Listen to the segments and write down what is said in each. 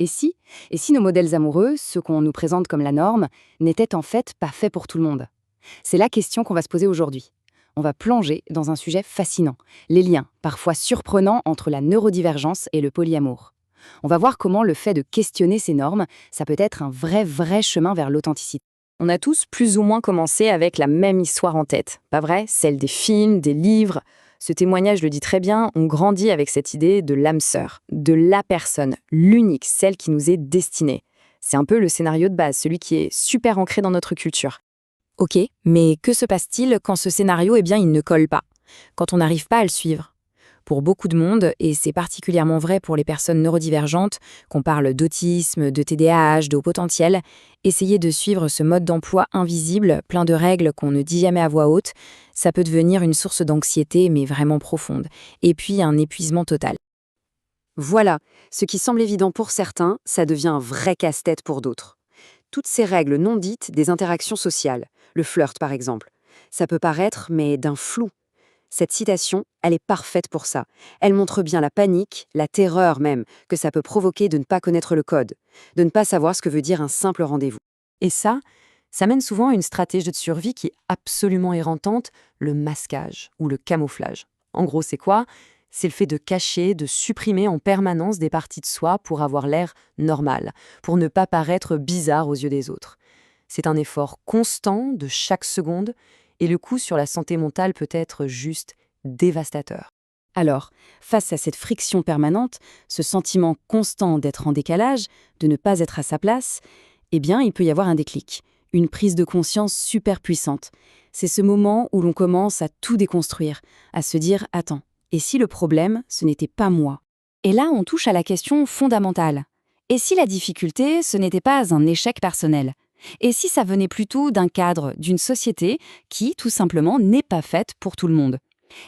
Et si Et si nos modèles amoureux, ceux qu'on nous présente comme la norme, n'étaient en fait pas faits pour tout le monde? C'est la question qu'on va se poser aujourd'hui. On va plonger dans un sujet fascinant, les liens, parfois surprenants, entre la neurodivergence et le polyamour. On va voir comment le fait de questionner ces normes, ça peut être un vrai chemin vers l'authenticité. On a tous plus ou moins commencé avec la même histoire en tête, pas vrai? Celle des films, des livres. Ce témoignage le dit très bien, on grandit avec cette idée de l'âme sœur, de la personne, l'unique, celle qui nous est destinée. C'est un peu le scénario de base, celui qui est super ancré dans notre culture. Ok, mais que se passe-t-il quand ce scénario, il ne colle pas? Quand on n'arrive pas à le suivre? Pour beaucoup de monde, et c'est particulièrement vrai pour les personnes neurodivergentes, qu'on parle d'autisme, de TDAH, de haut potentiel, essayer de suivre ce mode d'emploi invisible, plein de règles qu'on ne dit jamais à voix haute, ça peut devenir une source d'anxiété, mais vraiment profonde, et puis un épuisement total. Voilà, ce qui semble évident pour certains, ça devient un vrai casse-tête pour d'autres. Toutes ces règles non dites des interactions sociales, le flirt par exemple, ça peut paraître, mais d'un flou. Cette citation, elle est parfaite pour ça. Elle montre bien la panique, la terreur même, que ça peut provoquer de ne pas connaître le code, de ne pas savoir ce que veut dire un simple rendez-vous. Et ça mène souvent à une stratégie de survie qui est absolument éreintante, le masquage ou le camouflage. En gros, c'est quoi? C'est le fait de cacher, de supprimer en permanence des parties de soi pour avoir l'air normal, pour ne pas paraître bizarre aux yeux des autres. C'est un effort constant de chaque seconde et le coût sur la santé mentale peut être juste dévastateur. Alors, face à cette friction permanente, ce sentiment constant d'être en décalage, de ne pas être à sa place, eh bien, il peut y avoir un déclic, une prise de conscience super puissante. C'est ce moment où l'on commence à tout déconstruire, à se dire « Attends, et si le problème, ce n'était pas moi ?» Et là, on touche à la question fondamentale. Et si la difficulté, ce n'était pas un échec personnel? Et si ça venait plutôt d'un cadre, d'une société qui, tout simplement, n'est pas faite pour tout le monde?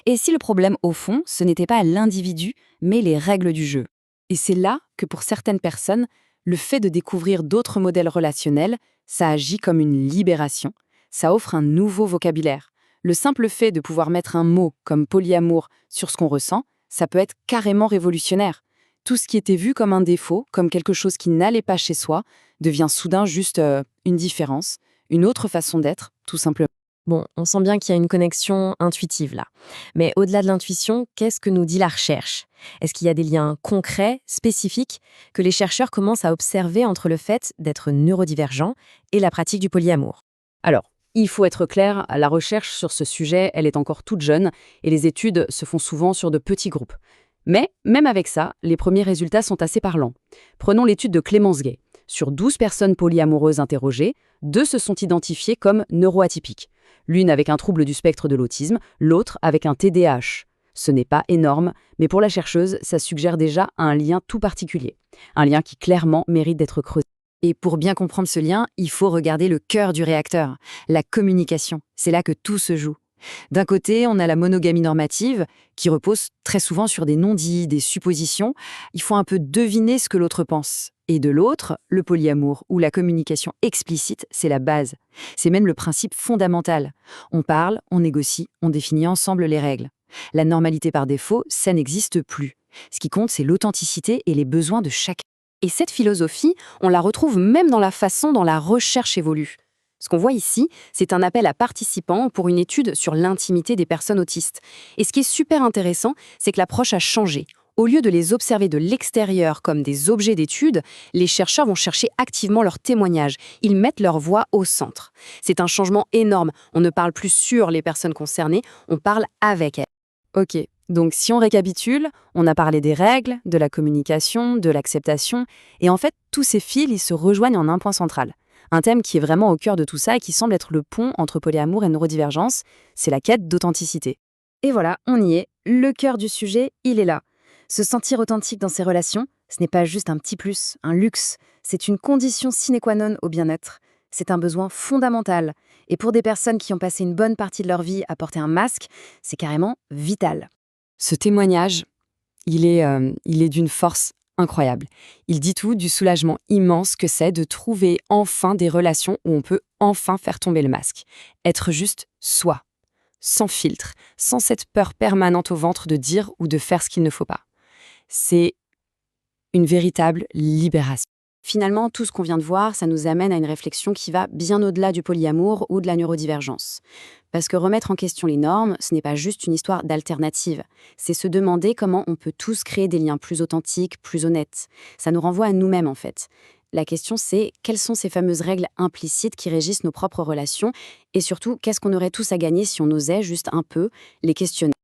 Et si le problème, au fond, ce n'était pas l'individu, mais les règles du jeu? Et c'est là que, pour certaines personnes, le fait de découvrir d'autres modèles relationnels, ça agit comme une libération. Ça offre un nouveau vocabulaire. Le simple fait de pouvoir mettre un mot comme polyamour sur ce qu'on ressent, ça peut être carrément révolutionnaire. Tout ce qui était vu comme un défaut, comme quelque chose qui n'allait pas chez soi, devient soudain juste une différence, une autre façon d'être, tout simplement. Bon, on sent bien qu'il y a une connexion intuitive là. Mais au-delà de l'intuition, qu'est-ce que nous dit la recherche? Est-ce qu'il y a des liens concrets, spécifiques, que les chercheurs commencent à observer entre le fait d'être neurodivergent et la pratique du polyamour? Alors, il faut être clair, la recherche sur ce sujet, elle est encore toute jeune et les études se font souvent sur de petits groupes. Mais, même avec ça, les premiers résultats sont assez parlants. Prenons l'étude de Clémence Gay. Sur 12 personnes polyamoureuses interrogées, 2 se sont identifiées comme neuroatypiques. L'une avec un trouble du spectre de l'autisme, l'autre avec un TDAH. Ce n'est pas énorme, mais pour la chercheuse, ça suggère déjà un lien tout particulier. Un lien qui clairement mérite d'être creusé. Et pour bien comprendre ce lien, il faut regarder le cœur du réacteur, la communication. C'est là que tout se joue. D'un côté, on a la monogamie normative, qui repose très souvent sur des non-dits, des suppositions. Il faut un peu deviner ce que l'autre pense. Et de l'autre, le polyamour, où la communication explicite, c'est la base. C'est même le principe fondamental. On parle, on négocie, on définit ensemble les règles. La normalité par défaut, ça n'existe plus. Ce qui compte, c'est l'authenticité et les besoins de chacun. Et cette philosophie, on la retrouve même dans la façon dont la recherche évolue. Ce qu'on voit ici, c'est un appel à participants pour une étude sur l'intimité des personnes autistes. Et ce qui est super intéressant, c'est que l'approche a changé. Au lieu de les observer de l'extérieur comme des objets d'étude, les chercheurs vont chercher activement leurs témoignages. Ils mettent leur voix au centre. C'est un changement énorme. On ne parle plus sur les personnes concernées, on parle avec elles. Ok, donc si on récapitule, on a parlé des règles, de la communication, de l'acceptation, et en fait, tous ces fils, ils se rejoignent en un point central. Un thème qui est vraiment au cœur de tout ça et qui semble être le pont entre polyamour et neurodivergence, c'est la quête d'authenticité. Et voilà, on y est. Le cœur du sujet, il est là. Se sentir authentique dans ses relations, ce n'est pas juste un petit plus, un luxe. C'est une condition sine qua non au bien-être. C'est un besoin fondamental. Et pour des personnes qui ont passé une bonne partie de leur vie à porter un masque, c'est carrément vital. Ce témoignage, il est d'une force incroyable. Il dit tout du soulagement immense que c'est de trouver enfin des relations où on peut enfin faire tomber le masque. Être juste soi, sans filtre, sans cette peur permanente au ventre de dire ou de faire ce qu'il ne faut pas. C'est Une véritable libération. Finalement, tout ce qu'on vient de voir, ça nous amène à une réflexion qui va bien au-delà du polyamour ou de la neurodivergence. Parce que remettre en question les normes, ce n'est pas juste une histoire d'alternative. C'est se demander comment on peut tous créer des liens plus authentiques, plus honnêtes. Ça nous renvoie à nous-mêmes, en fait. La question, c'est quelles sont ces fameuses règles implicites qui régissent nos propres relations et surtout, qu'est-ce qu'on aurait tous à gagner si on osait juste un peu les questionner.